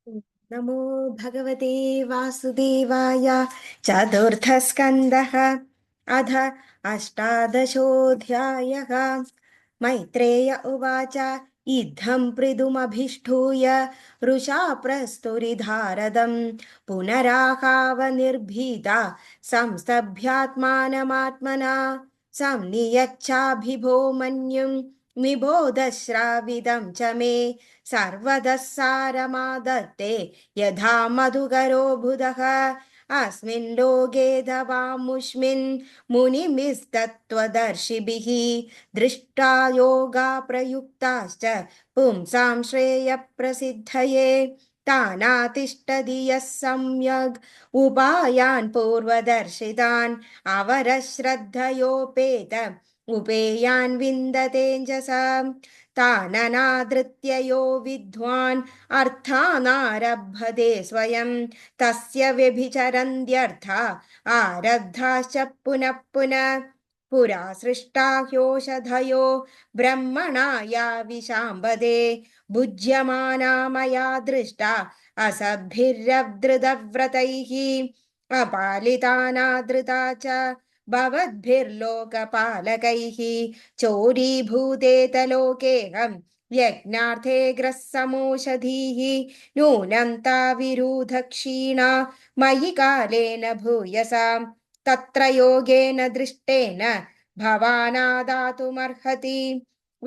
नमो भगवते वासुदेवाय। चतुर्थस्कन्धः अथ अष्टादशोऽध्यायः। मैत्रेय उवाच इत्थं पृथुमभिष्ठूय रुषा प्रस्तुरिधारदम् पुनराहावनिर्भीता संस्तभ्यात्मानमात्मना संनियच्छाभिभो मन्युं निबोधश्राविदं च मे सर्वतः सारमादत्ते यथा मधुकरो बुधः अस्मिन् लोके दवामुष्मिन् मुनिमिस्तत्त्वदर्शिभिः दृष्टा योगा प्रयुक्ताश्च पुंसां श्रेयप्रसिद्धये तानातिष्ठति यः सम्यग् उपायान् पूर्वदर्शितान् अवरः श्रद्धयोपेत उपेयान् विन्दतेऽञ्जसा ताननादृत्य यो विद्वान् अर्थानारभते स्वयं तस्य व्यभिचरन्त्यर्था आरब्धाश्च पुनः पुनः पुरा सृष्टा ह्योषधयो ब्रह्मणा या विशाम्बदे भुज्यमाना मया दृष्टा असद्भिरवधृतव्रतैः अपालितानादृता च भवद्भिर्लोकपालकैः चोरीभूतेतलोकेऽहम् यज्ञार्थे ग्रस्समोषधीः नूनं ताविरुधक्षीणा मयि कालेन भूयसा तत्र योगेन दृष्टेन भवानादातुमर्हति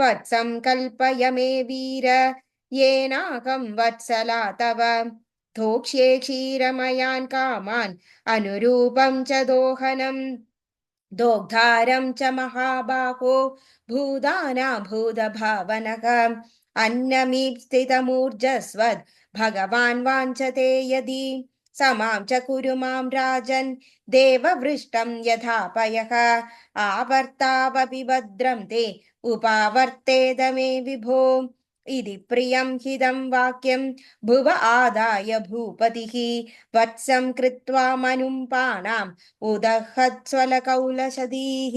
वत्सं कल्पय मे वीर येनाहं वत्सला तव धोक्ष्ये क्षीरमयान् कामान् अनुरूपं च दोहनम् दोग्धारं च महाबाहो भूदाना भूतभावनः अन्नमीप्सितमूर्जस्वद् भगवान् वाञ्छते यदि समां च कुरु मां राजन् देववृष्टं यथापयः आवर्तावपि भद्रं ते उपावर्तेद मे विभो इति प्रियं हिदं वाक्यं भुव आदाय भूपतिः वत्सं कृत्वा मनुम्पाणाम् उदहत्स्वलकौलशदीः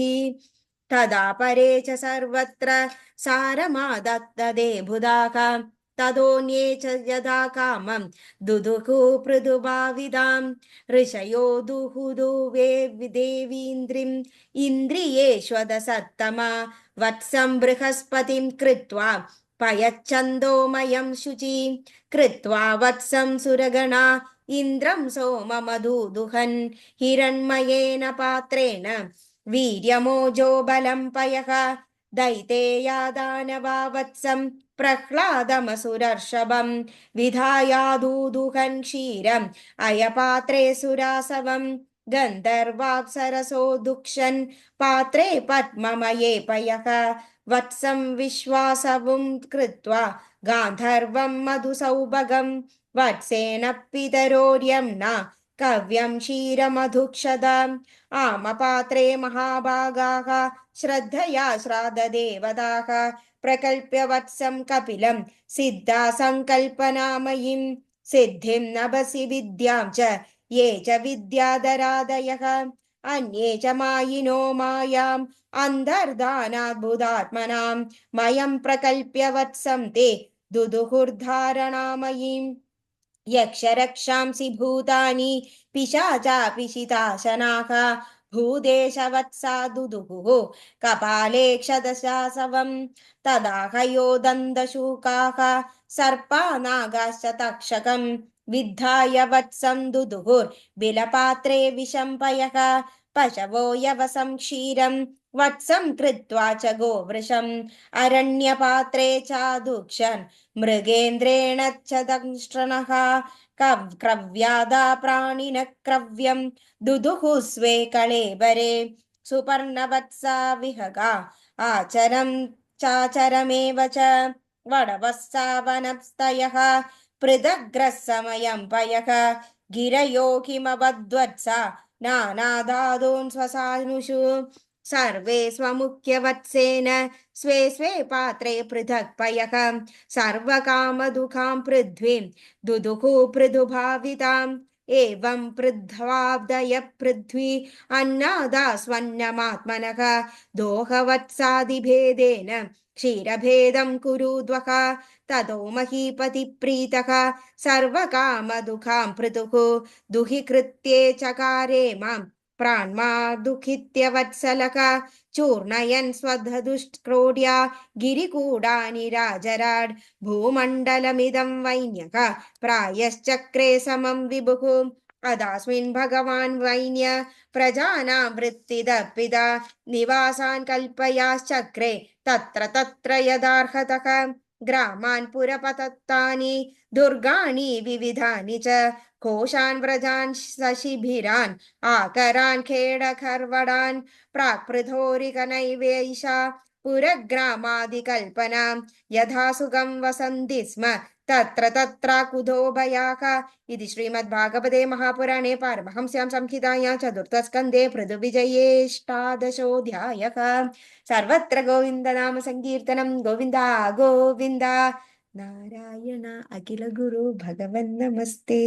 तदा परे च सर्वत्र सारमादत्तदे बुधाः तदोऽन्ये च यदा कामं दुदुहु पृथुभाविदां ऋषयो दुहुदुवे देवीन्द्रिम् इन्द्रियेष्वदसत्तमा वत्सं बृहस्पतिं कृत्वा पयच्छन्दोमयं शुचि कृत्वा वत्सं सुरगणा इन्द्रं सोममधुदुहन् हिरण्मयेन पात्रेण वीर्यमोजो बलं पयः दैतेया दानवा वत्सं प्रह्लादमसुरर्षभं विधायादूदुहन् क्षीरम् अयपात्रे सुरासवं गन्धर्वाप्सरसो दुक्षन् पात्रे पद्ममये पयः वत्सं विश्वासवं कृत्वा गान्धर्वं मधुसौभगं वत्सेन पितरोर्यं न कव्यं क्षीरमधुक्षदाम् आमपात्रे महाभागाः श्रद्धया श्राद्धदेवताः प्रकल्प्य वत्सं कपिलं सिद्धा सङ्कल्पनामयीं सिद्धिं नभसि विद्यां च ये च विद्याधरादयः अन्ये च मायिनो मायाम् अन्तर्धानाद्भुतात्मनां मयं प्रकल्प्य वत्सं ते दुदुहुर्धारणामयीम् यक्षरक्षांसि भूतानि पिशाचापिशिताशनाः भूदेशवत्सा दुदुहुः कपाले क्षदशासवं तदा हयो दन्तशूकाः सर्पा नागाश्च तक्षकं विद्धाय वत्सं दुदुहुर्बिलपात्रे विशम्पयः पशवो यवसं क्षीरं वत्सं कृत्वा च गोवृषम् अरण्यपात्रे चादुक्षन् मृगेन्द्रेण च दंष्ट्रणः क्रव्यादा प्राणिनः क्रव्यं दुदुः स्वे कळेबरे सुपर्णवत्सा विहगा आचरं चाचरमेव च वडवस्सा वनस्तयः पृथग्रस्समयं पयः गिरयो किमवद्वत्सा नानादादून् स्वसानुषु सर्वे स्वमुख्यवत्सेन स्वे स्वे पात्रे पृथक् पयः सर्वकामदुःखां पृथ्वीं दुदुः पृथुभाविताम् एवं पृथ्वाब्दय पृथ्वी अन्नादा स्वन्नमात्मनः दोहवत्सादिभेदेन क्षीरभेदं कुरुद्वः ततो महीपतिप्रीतः सर्वकामदुःखां पृथुः दुहिकृत्ये चकारे मां प्राण्मा दुःखित्यवत्सलः चूर्णयन् स्वधदुष्क्रोड्या गिरिकूडानि राजराड् भूमण्डलमिदं वैन्यः प्रायश्चक्रे समं विभुः अदास्मिन् भगवान् वैन्य प्रजानां वृत्तिदर्पिता निवासान् कल्पयाश्चक्रे तत्र तत्र यदार्हतः ग्रामान् पुरपतत्तानि दुर्गाणि विविधानि च कोशान् व्रजान् सशिबिरान् आकरान् खेडखर्वडान् प्राक्पृथोरिकनैवेशा पुरग्रामादिकल्पनां यथा सुखं वसन्ति स्म तत्र तत्राकुतो भयाः इति श्रीमद्भागवते महापुराणे पारमहंस्यां संहितायां चतुर्थस्कन्धे पृथुविजयेष्टादशोऽध्यायः सर्वत्र गोविन्दनाम संकीर्तनं गोविन्द गोविन्द नारायण अखिल गुरु भगवन् नमस्ते।